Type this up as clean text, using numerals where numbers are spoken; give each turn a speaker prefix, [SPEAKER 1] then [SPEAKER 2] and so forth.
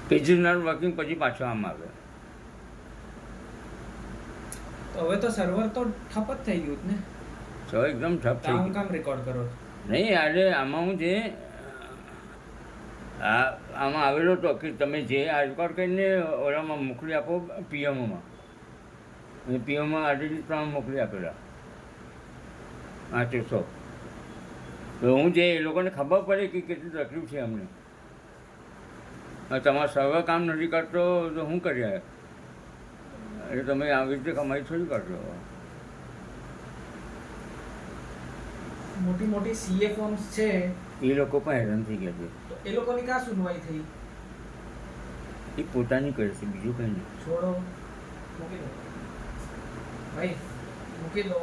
[SPEAKER 1] Pages not working પછી પાછો આમ આવે.
[SPEAKER 2] તો હવે તો સર્વર તો ઠપ જ થઈ ગયું ને.
[SPEAKER 1] તો એકદમ ઠપ થઈ
[SPEAKER 2] હું
[SPEAKER 1] ગયું.
[SPEAKER 2] કામ રેકોર્ડ કરો?
[SPEAKER 1] નહીં આજે આમાં હું છે આમાં આવેલો હતો કે તમે જે આ રેકોર્ડ કરીને ઓલામાં મોકલી આપો પીએમઓમાં. અને પીએમમાં આજે ત્રણ મોકલી આપેલા 800. તો હું જે એ લોકોને ખબર પડે કે કેટલી તકલીફ છે અમને. તમારો સર્વર કામ નથી કરતો તો શું કરીએ? એટલે તમે આવી રીતે કમાઈ થોડી કરશો.
[SPEAKER 2] મોટી મોટી સીએ ફોર્મ્સ છે
[SPEAKER 1] એ લોકો પણ હેરાન થઈ ગયા છે.
[SPEAKER 2] તો એ લોકોની ક્યાં સુનવાઈ થઈ?
[SPEAKER 1] એ પોતાની કરે છે, બીજું કંઈ નહીં.
[SPEAKER 2] છોડો, મૂકી દો ભાઈ, મૂકી દો.